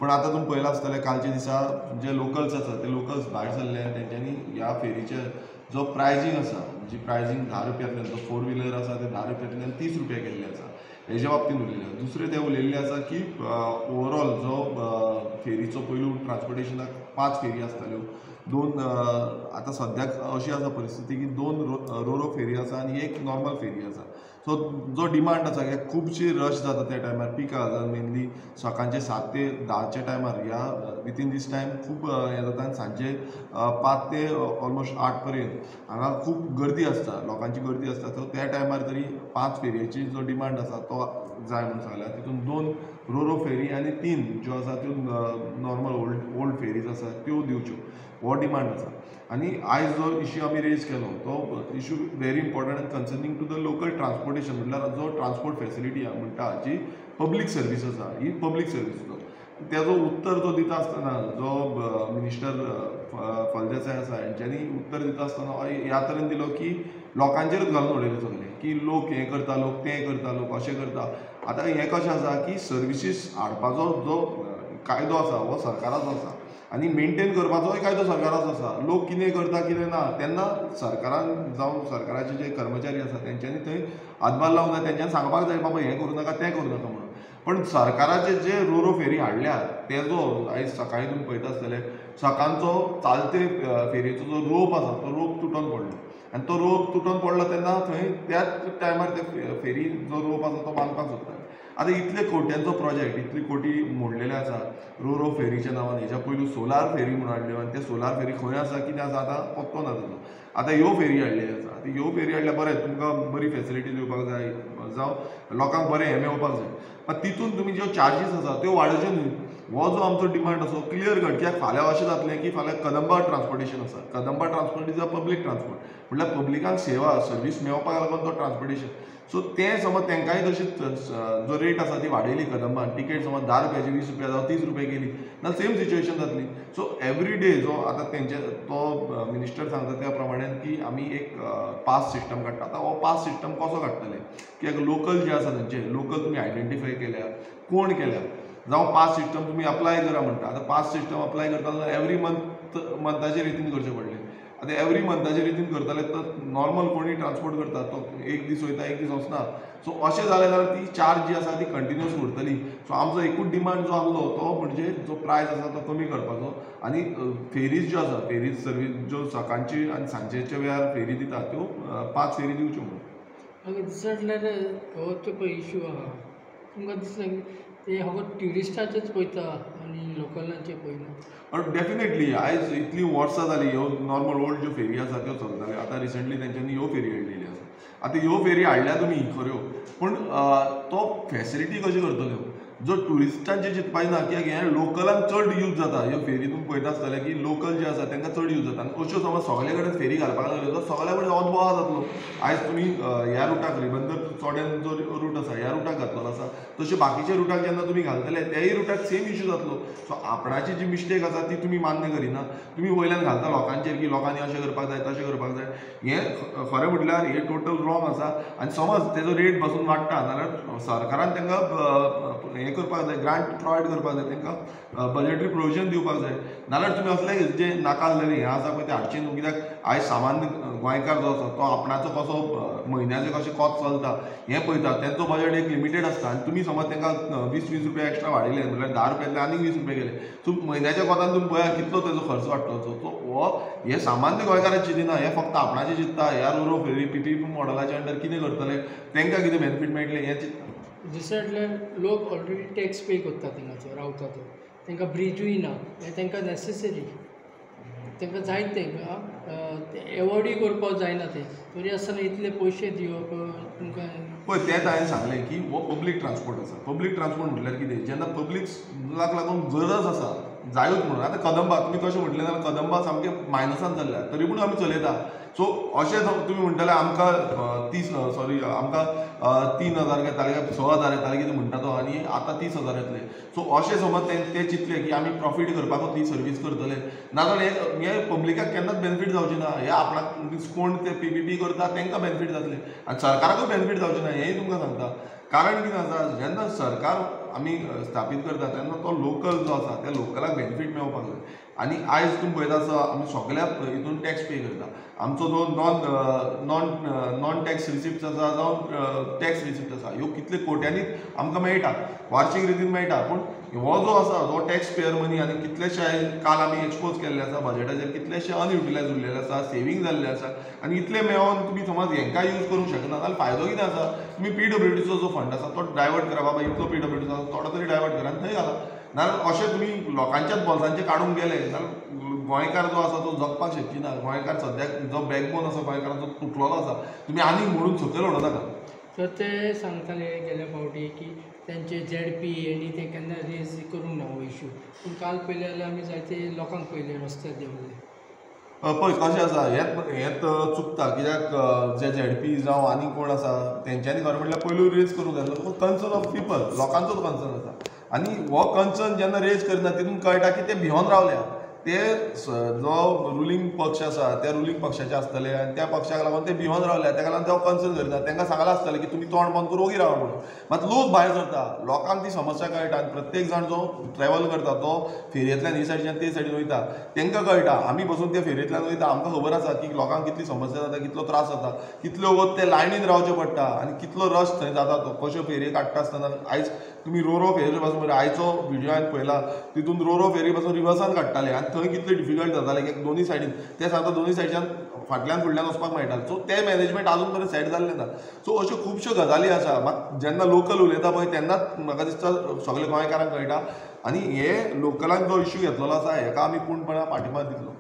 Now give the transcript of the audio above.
पण आता तुम्ही पळयलां आसतलें कालच्या दिसा जे लोकल्स आसा ते लोकल्स भायर सरले आनी तेंच्यांनी ह्या फेरीचे जो प्रायजींग आसा म्हणजे प्रायजींग 10 रुपयांतल्यान जो 4 व्हिलर आसा ते 10 रुपयांतल्यान 30 रुपया केल्ले आसा हेजे बाबतींत उलयले. दुसरे ते उलयल्ले आसा की ओवरऑल जो फेरीचो पयलू ट्रान्सपोर्टेशनाक 5 फेरी आसताल्यो, 2 आतां सद्याक अशी आसा परिस्थिती की 2 रोरो फेरी आसा आनी 1 नॉर्मल फेरी आसा. सो जो डिमांड आसा कित्याक खुबशी रश जाता त्या टायमार पीक आवर्सान मेनली सकाळचे 7 ते 10च्या टायमार ह्या विथीन दीस टायम खूब हें जाता आनी सांजे 5 ते ऑलमोस्ट 8 पर्यंत हांगा खूब गर्दी आसता, लोकांची गर्दी आसता. सो त्या टायमार तरी 5 फेरयेची जो डिमांड आसा तो जाय म्हणून सांगला. तितून 2 रोरो फेरी आनी 3 ज्यो आसा त्यो नॉर्मल ओल्ड फेरीज आसा त्यो दिवच्यो हो डिमांड आसा. आनी आयज जो इश्यू आमी रेज केलो तो इश्यू व्हेरी इम्पॉर्टंट आनी concerning to the local transportation म्हटल्यार जो ट्रान्सपोर्ट फेसिलिटी म्हणटा जी पब्लीक सर्वीस आसा ही पब्लीक सर्वीस तेजो उत्तर जो दिता आसतना जो मिनिस्टर फळदेसाय आसा हेंच्यांनी उत्तर दिता आसतना ह्या तरेन दिलो की लोकांचेरूच घालून उडयलें सगलें की लोक हें करता लोक तें करता लोक अशें करता. आतां हें कशें आसा की सर्विसीस हाडपाचो जो कायदो आसा हो सरकाराचो आसा आनी मेंटेन करपाचोय कायदो सरकाराचो आसा. लोक कितें करता कितें ना तेन्ना सरकारान जावं सरकाराचे जे कर्मचारी आसा तेंच्यांनी थंय हातभार लावंक जाय, तेंच्यांनी सांगपाक जाय बाबा हें करूं नाका तें करूं नाका म्हणून. पण सरकाराचे जे रोरो फेरी हाडल्या तेजो आयज सकाळीं तुमी पळयता आसतले सकाळचो चालते फेरयेचो जो रोप आसा तो रोप तुटोन पडलो आनी तो रोप तुटोन पडलो तेन्ना थंय त्याच टायमार ते फेरी जो रोप आसा तो बांदपाक सोदता. आतां इतले कोट्यांचो प्रोजेक्ट इतली कोटी मोडलेले आसा रोरो फेरीच्या नांवान. हेच्या पयलू सोलार फेरी म्हणून हाडल्यो आनी ते सोलार फेरी खंय आसा कितें आसा आतां पत्तो ना ताजो. आतां ह्यो फेरी हाडलेली आसा. आतां ह्यो फेरी हाडल्या बरें तुमकां बरी फेसिलिटी दिवपाक जाय जावं लोकांक बरें हें मेळपाक जाय. पण तितून तुमी ज्यो चार्जीस आसा त्यो वाडोवच्यो न्हय. हो जो आमचो डिमांड आसा क्लियर कट कित्याक फाल्यां अशें जातलें की फाल्यां कदंबा ट्रान्सपोर्टेशन आसा. Kadamba transport is a public transport म्हटल्यार पब्लिकांक सेवा सर्वीस मेळपाक लागून तो ट्रान्सपोर्टेशन. सो तें समज तेंकाय तशीच जो रेट आसा ती वाडयली कदंबान टिकेट समज 10 रुपयाची 20 रुपया जावं 30 रुपया केली नाल्यार सेम सिच्युएशन जातली. सो एवरी डे जो आतां तेंचे तो मिनिस्टर सांगता त्या प्रमाणे की आमी एक पास सिस्टम काडटा. आतां हो पास सिस्टम कसो काडटले कित्याक लोकल जे आसा तेंचे लोकल तुमी आयडेंटिफाय केल्या कोण केल्या जावं पास सिस्टम तुमी अप्लाय करा म्हणटा. आतां पास सिस्टम अप्लाय करता जाल्यार एवरी मंथाचे रितीन करचें पडलें. आतां एवरी मंथाचे रितीन करतले तर नॉर्मल कोणी ट्रान्सपोर्ट करता तो एक दीस वयता एक दीस वचना. सो अशें जालें जाल्यार ती चार्ज जी आसा ती कंटिन्यूअस उरतली. सो आमचो एकूच डिमांड जो आहलो तो म्हणजे जो प्रायस आसा तो कमी करपाचो आनी फेरीज ज्यो आसा फेरीज सर्वीस ज्यो सकाळची आनी सांजेच्या वेळार फेरी दिता त्यो 5 फेरी दिवच्यो म्हणून. म्हाका दिसता जाल्यार हो जो पळय इश्यू आहा तुमकां दिसता ते हो ट्युरिस्टाचेच पळयता आनी लोकलांचे पळयना. डेफिनेटली आयज इतली वर्सां जाली ह्यो नॉर्मल ओल्ड ज्यो फेरी आसा त्यो चलताल्यो. आतां रिसंटली तेंच्यांनी ह्यो फेरी हाडलेली आसा. आतां ह्यो फेरी हाडल्या तुमी खऱ्यो पूण तो फेसिलिटी कशी करतल्यो जो ट्युरिस्टांचे चिंतपाचें ना कित्याक हें लोकलांक चड यूज जाता. ह्यो फेरी तुमी पळयता आसतले की लोकल जे आसा तांकां चड यूज जाता. आनी अश्यो समज सगळे कडेन फेरी घालपाक लागल्यो तर सगळ्या कडेन होच बोवाळ जातलो. आयज तुमी ह्या रुटाक रिबंदर चोड्यान जो रूट आसा ह्या रुटाक घातलेलो आसा तशें बाकीच्या रुटाक जेन्ना तुमी घालतले त्याय रुटाक सेम इश्यू जातलो. सो आपणाची जी मिस्टेक आसा ती तुमी मान्य करिना. तुमी वयल्यान घालता लोकांचेर की लोकांनी अशें करपाक जाय तशें करपाक जाय. हें खरें म्हटल्यार हें टोटल रॉंग आसा. आनी समज तेजो रेट पासून वाडटा जाल्यार सरकारान तांकां हें करपाक जाय ग्रांट प्रोवायड करपाक जाय तांकां बजेटरी प्रोविजन दिवपाक जाय. नाल्यार तुमी असले जे नाका आसलेलें हें आसा पळय तें हाडचें न्हू. कित्याक आयज सामान्य गोंयकार जो आसा तो आपणाचो कसो म्हयन्याचें कशें कोत चलता हें पळयता. तेंचो बजेट एक लिमिटेड आसता आनी तुमी समज तांकां 20-20 रुपया एक्स्ट्रा वाडयले म्हटल्यार 10 रुपयांतले आनीक 20 रुपया गेले. सो म्हयन्याच्या कोतान तुमी पळया कितलो तेजो खर्च वाडटलो. सो हो हें सामान्य गोंयकाराक चिंतिना. हें फक्त आपणाचें चिंतता ह्या रोरो फेरी PPP मॉडलाच्या अंडर कितें करतले तांकां कितें बेनिफीट मेळटलें हें चिंतता. दिसता जाल्यार लोक ऑलरेडी टॅक्स पे करता थिंगाचो रावता तो तांकां ब्रिजूय ना हें तांकां नॅसेसरी तांकां जाय तें एवॉर्डूय करपाक जायना तें तरी आसतना इतले पयशे दिवप तुमकां पळय तेंच हांवें सांगलें की हो पब्लीक ट्रान्सपोर्ट आसा. पब्लीक ट्रान्सपोर्ट म्हटल्यार कितें जेन्ना पब्लीकलाक लागून गरज आसा जायूच म्हणून. आतां कदंबा तुमी कशें म्हटलें जाल्यार कदंबा सामकें मायनसांत चल्ल्या तरी पूण आमी चलयता. सो अशें तुमी म्हणटले आमकां आमकां 3,000 घेताले 6,000 येताले कितें म्हणटा तो आनी आतां 30,000 येतले. सो अशें समज ते चिंतले की आमी प्रॉफीट करपाकूच ती सर्वीस करतले नाजाल्यार हें पब्लिकाक केन्नाच बेनिफीट जावचें ना. हें आपणाक कोण ते PPP करता तांकां बेनिफीट जातलें आनी सरकाराकूय बेनिफीट जावचें ना हेंय तुमकां सांगता. कारण कितें आसा जेन्ना सरकार आमी स्थापीत करता तेन्ना तो लोकल लोकल जो आसा त्या लोकलाक बेनिफीट मेळपाक जाय. आनी आयज तुम्ही पळयता आसा आमी सगळ्या हितून टॅक्स पे करता. आमचो जो नॉन टॅक्स रिसिप्ट आसा जावं टॅक्स रिसिप्ट आसा ह्यो कितले कोट्यांनीच आमकां मेळटा, वार्षिक रितीन मेळटा. पूण हो जो आसा जो टॅक्स पेयर मनी आनी कितलेशे काल आमी एक्सपोज केल्ले आसा बजेटाचेर, कितलेशे अनयुटिलायज उरलेले आसा, सेविंग जाल्ले आसा. आनी इतले मेळोन तुमी समज हेंकां यूज करूंक शकना जाल्यार फायदो कितें आसा? तुमी PWDचो जो फंड आसा तो डायवर्ट करा. बाबा इतलो PWDचो आसा थोडो तरी डायवर्ट करा आनी थंय घाला. नाजाल्यार अशें तुमी लोकांच्याच बोल्सांचे काडूंक गेले जाल्यार गोंयकार जो आसा तो जगपाक शकची ना. गोंयकार सद्याक जो बॅकबोन आसा गोंयकारांचो तुटलेलो आसा. तुमी आनीक म्हणून सकयल उडोवनाका. तर ते सांगताले गेल्या फावटी की त्यांचे ZP आणि ते केन्ना रेज करूंक ना हो इशू. पूण काल पयले जाल्यार आमी जायते लोकांक पयले रस्त्यार देंवले. पळय कशें आसा हेंच चुकता. कित्याक जे ZP जावं आनी कोण आसा तेंच्यांनी गव्हर्मेंटाक पयलू रेज करूंक जाय. कन्सर्न ऑफ पीपल, लोकांचोच कन्सर्न आसा. आनी हो कन्सर्न जेन्ना रेज करना तितून कळटा की ते भिवून रावल्या. ते जो रुलींग पक्ष आसा त्या रुलींग पक्षाचे आसतले आनी त्या पक्षाक लागून ते भिवून रावल्या. ताका लागून ते कन्सर्न करता. तांकां सांगलां आसतलें की तुमी तोंड बंद करून ओगी रावा म्हणून. मात लोक भायर सरता, लोकांक ती समस्या कळटा आनी प्रत्येक जाण जो ट्रॅव्हल करता तो फेरयेंतल्यान ही सायडीच्यान ते सायडीन वयता. तांकां कळटा. आमी बसून त्या फेरयेंतल्यान वयता, आमकां खबर आसा की लोकांक कितली समस्या जाता, कितलो त्रास जाता, कितल्यो वोत ते लायनीन रावचें पडटा आनी कितलो रश थंय जाता तो. कश्यो फेरयो काडटा आसतना आयज तुमी रोरो फेरी पासून आयचो व्हिडिओ हांवें पळयला तितून रोरो फेरी पासून रिवर्सान काडटाले आनी थंय कितले डिफिकल्ट जाताले की दोनी सायडीन ते सांगता दोनी सायडीच्यान फाटल्यान फुडल्यान वचपाक मेळटालें. सो ते मॅनेजमेंट अजून पर्यंत सेट जाल्लें ना. सो अश्यो खुबश्यो गजाली आसा. म्हाका जेन्ना लोकल उलयता पळय तेन्नाच म्हाका दिसता सगळे गोंयकारांक कळटा. आनी हे लोकलांक जो इश्यू घेतलेलो आसा हेका आमी पूर्णपणान पाठिंबा दितलो.